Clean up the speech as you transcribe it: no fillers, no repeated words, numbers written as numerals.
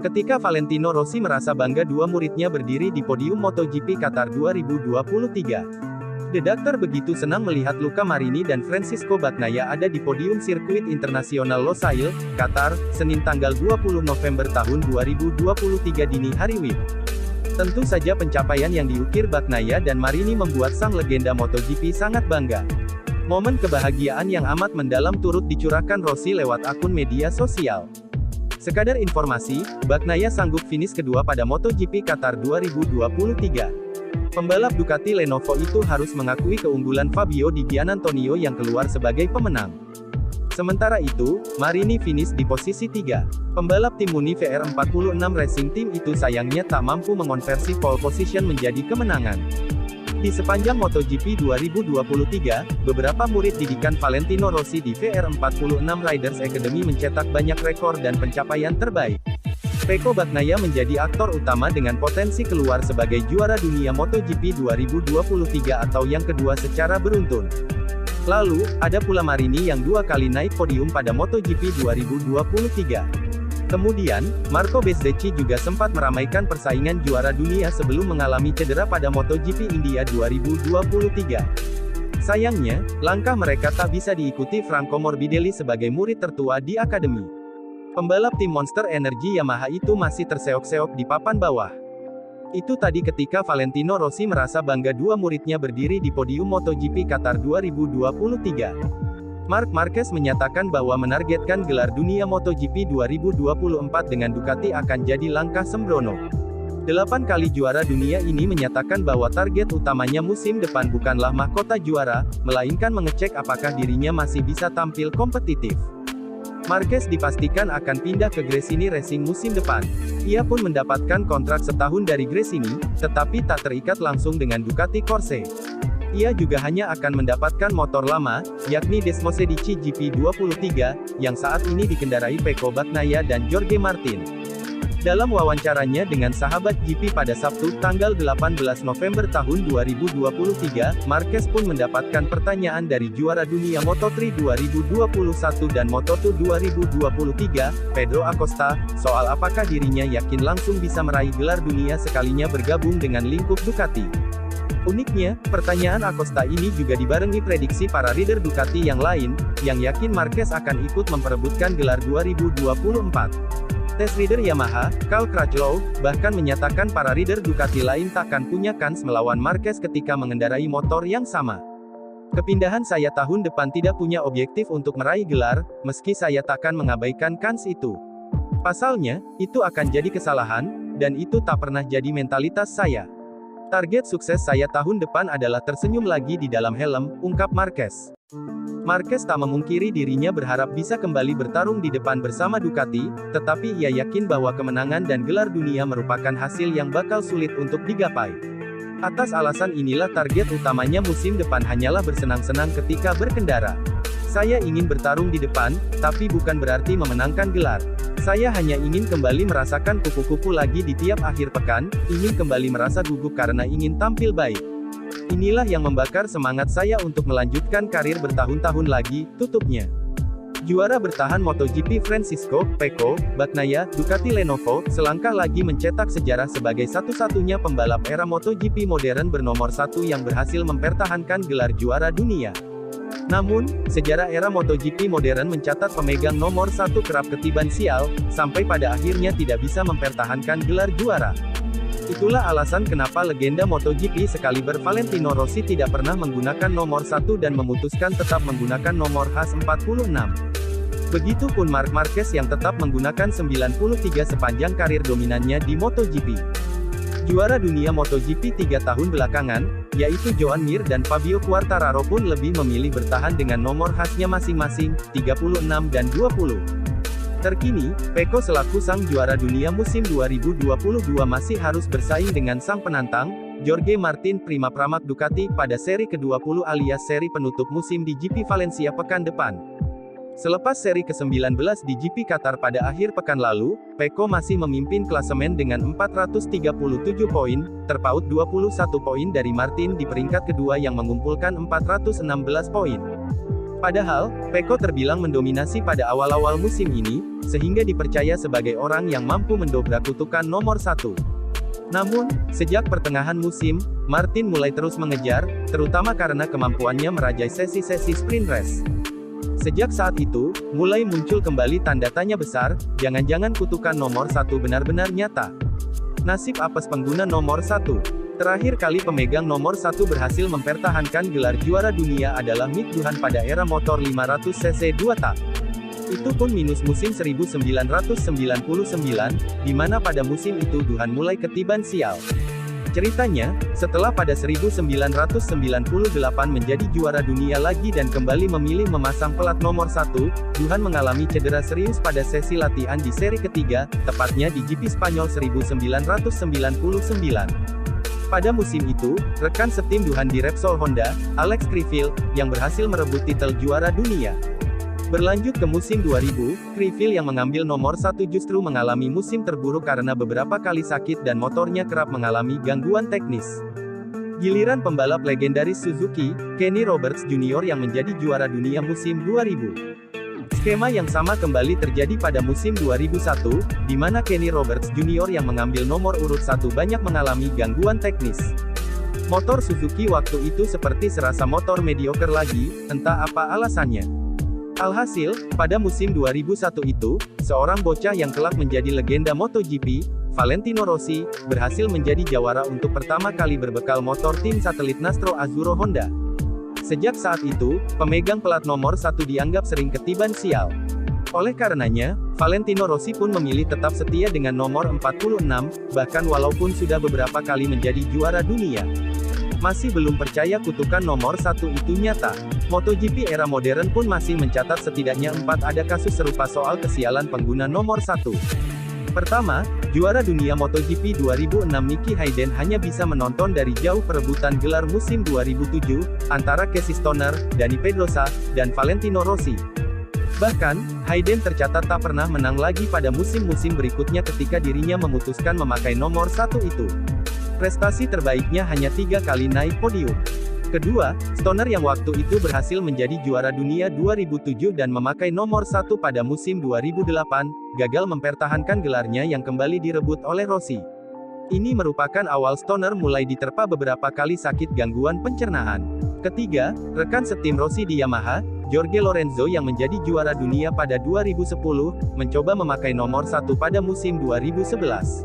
Ketika Valentino Rossi merasa bangga dua muridnya berdiri di podium MotoGP Qatar 2023. The Doctor begitu senang melihat Luca Marini dan Francisco Bagnaia ada di podium sirkuit internasional Losail, Qatar, Senin tanggal 20 November tahun 2023 dini hari WIB. Tentu saja pencapaian yang diukir Bagnaia dan Marini membuat sang legenda MotoGP sangat bangga. Momen kebahagiaan yang amat mendalam turut dicurahkan Rossi lewat akun media sosial. Sekadar informasi, Bagnaia sanggup finish kedua pada MotoGP Qatar 2023. Pembalap Ducati Lenovo itu harus mengakui keunggulan Fabio Di Giannantonio yang keluar sebagai pemenang. Sementara itu, Marini finish di posisi 3. Pembalap tim Muni VR46 Racing Team itu sayangnya tak mampu mengonversi pole position menjadi kemenangan. Di sepanjang MotoGP 2023, beberapa murid didikan Valentino Rossi di VR46 Riders Academy mencetak banyak rekor dan pencapaian terbaik. Pecco Bagnaia menjadi aktor utama dengan potensi keluar sebagai juara dunia MotoGP 2023 atau yang kedua secara beruntun. Lalu, ada pula Marini yang dua kali naik podium pada MotoGP 2023. Kemudian, Marco Bezzecchi juga sempat meramaikan persaingan juara dunia sebelum mengalami cedera pada MotoGP India 2023. Sayangnya, langkah mereka tak bisa diikuti Franco Morbidelli sebagai murid tertua di akademi. Pembalap tim Monster Energy Yamaha itu masih terseok-seok di papan bawah. Itu tadi ketika Valentino Rossi merasa bangga dua muridnya berdiri di podium MotoGP Qatar 2023. Marc Marquez menyatakan bahwa menargetkan gelar dunia MotoGP 2024 dengan Ducati akan jadi langkah sembrono. 8 kali juara dunia ini menyatakan bahwa target utamanya musim depan bukanlah mahkota juara, melainkan mengecek apakah dirinya masih bisa tampil kompetitif. Marquez dipastikan akan pindah ke Gresini Racing musim depan. Ia pun mendapatkan kontrak setahun dari Gresini, tetapi tak terikat langsung dengan Ducati Corse. Ia juga hanya akan mendapatkan motor lama, yakni Desmosedici GP23, yang saat ini dikendarai Pecco Bagnaia dan Jorge Martin. Dalam wawancaranya dengan sahabat GP pada Sabtu, tanggal 18 November tahun 2023, Marquez pun mendapatkan pertanyaan dari juara dunia Moto3 2021 dan Moto2 2023, Pedro Acosta, soal apakah dirinya yakin langsung bisa meraih gelar dunia sekalinya bergabung dengan lingkup Ducati. Uniknya, pertanyaan Acosta ini juga dibarengi prediksi para rider Ducati yang lain, yang yakin Marquez akan ikut memperebutkan gelar 2024. Test rider Yamaha, Cal Crutchlow, bahkan menyatakan para rider Ducati lain takkan punya kans melawan Marquez ketika mengendarai motor yang sama. Kepindahan saya tahun depan tidak punya objektif untuk meraih gelar, meski saya takkan mengabaikan kans itu. Pasalnya, itu akan jadi kesalahan, dan itu tak pernah jadi mentalitas saya. Target sukses saya tahun depan adalah tersenyum lagi di dalam helm, ungkap Marquez. Marquez tak memungkiri dirinya berharap bisa kembali bertarung di depan bersama Ducati, tetapi ia yakin bahwa kemenangan dan gelar dunia merupakan hasil yang bakal sulit untuk digapai. Atas alasan inilah target utamanya musim depan hanyalah bersenang-senang ketika berkendara. Saya ingin bertarung di depan, tapi bukan berarti memenangkan gelar. Saya hanya ingin kembali merasakan kupu-kupu lagi di tiap akhir pekan, ingin kembali merasa gugup karena ingin tampil baik. Inilah yang membakar semangat saya untuk melanjutkan karir bertahun-tahun lagi, tutupnya. Juara bertahan MotoGP Francisco Pecco Bagnaia, Ducati Lenovo, selangkah lagi mencetak sejarah sebagai satu-satunya pembalap era MotoGP modern bernomor 1 yang berhasil mempertahankan gelar juara dunia. Namun, sejarah era MotoGP modern mencatat pemegang nomor 1 kerap ketiban sial, sampai pada akhirnya tidak bisa mempertahankan gelar juara. Itulah alasan kenapa legenda MotoGP sekaliber Valentino Rossi tidak pernah menggunakan nomor 1 dan memutuskan tetap menggunakan nomor khas 46. Begitupun Marc Marquez yang tetap menggunakan 93 sepanjang karir dominannya di MotoGP. Juara dunia MotoGP 3 tahun belakangan, yaitu Joan Mir dan Fabio Quartararo pun lebih memilih bertahan dengan nomor khasnya masing-masing, 36 dan 20. Terkini, Pecco selaku sang juara dunia musim 2022 masih harus bersaing dengan sang penantang, Jorge Martin Prima Pramac Ducati, pada seri ke-20 alias seri penutup musim di GP Valencia pekan depan. Selepas seri ke-19 di GP Qatar pada akhir pekan lalu, Pecco masih memimpin klasemen dengan 437 poin, terpaut 21 poin dari Martin di peringkat kedua yang mengumpulkan 416 poin. Padahal, Pecco terbilang mendominasi pada awal-awal musim ini, sehingga dipercaya sebagai orang yang mampu mendobrak kutukan nomor 1. Namun, sejak pertengahan musim, Martin mulai terus mengejar, terutama karena kemampuannya merajai sesi-sesi sprint race. Sejak saat itu, mulai muncul kembali tanda tanya besar, jangan-jangan kutukan nomor 1 benar-benar nyata. Nasib apes pengguna nomor 1. Terakhir kali pemegang nomor 1 berhasil mempertahankan gelar juara dunia adalah Mick Duhan pada era motor 500cc 2 tak. Itu pun minus musim 1999, di mana pada musim itu Duhan mulai ketiban sial. Ceritanya, setelah pada 1998 menjadi juara dunia lagi dan kembali memilih memasang pelat nomor 1, Duhan mengalami cedera serius pada sesi latihan di seri ketiga, tepatnya di GP Spanyol 1999. Pada musim itu, rekan setim Duhan di Repsol Honda, Alex Criville, yang berhasil merebut titel juara dunia. Berlanjut ke musim 2000, Criville yang mengambil nomor 1 justru mengalami musim terburuk karena beberapa kali sakit dan motornya kerap mengalami gangguan teknis. Giliran pembalap legendaris Suzuki, Kenny Roberts Jr. yang menjadi juara dunia musim 2000. Skema yang sama kembali terjadi pada musim 2001, di mana Kenny Roberts Jr. yang mengambil nomor urut 1 banyak mengalami gangguan teknis. Motor Suzuki waktu itu seperti serasa motor mediocre lagi, entah apa alasannya. Alhasil, pada musim 2001 itu, seorang bocah yang kelak menjadi legenda MotoGP, Valentino Rossi, berhasil menjadi jawara untuk pertama kali berbekal motor tim satelit Nastro Azzurro Honda. Sejak saat itu, pemegang pelat nomor 1 dianggap sering ketiban sial. Oleh karenanya, Valentino Rossi pun memilih tetap setia dengan nomor 46, bahkan walaupun sudah beberapa kali menjadi juara dunia. Masih belum percaya kutukan nomor 1 itu nyata. MotoGP era modern pun masih mencatat setidaknya 4 ada kasus serupa soal kesialan pengguna nomor 1. Pertama, juara dunia MotoGP 2006 Nicky Hayden hanya bisa menonton dari jauh perebutan gelar musim 2007, antara Casey Stoner, Dani Pedrosa, dan Valentino Rossi. Bahkan, Hayden tercatat tak pernah menang lagi pada musim-musim berikutnya ketika dirinya memutuskan memakai nomor 1 itu. Prestasi terbaiknya hanya 3 kali naik podium. Kedua, Stoner yang waktu itu berhasil menjadi juara dunia 2007 dan memakai nomor 1 pada musim 2008, gagal mempertahankan gelarnya yang kembali direbut oleh Rossi. Ini merupakan awal Stoner mulai diterpa beberapa kali sakit gangguan pencernaan. Ketiga, rekan setim Rossi di Yamaha, Jorge Lorenzo yang menjadi juara dunia pada 2010, mencoba memakai nomor 1 pada musim 2011.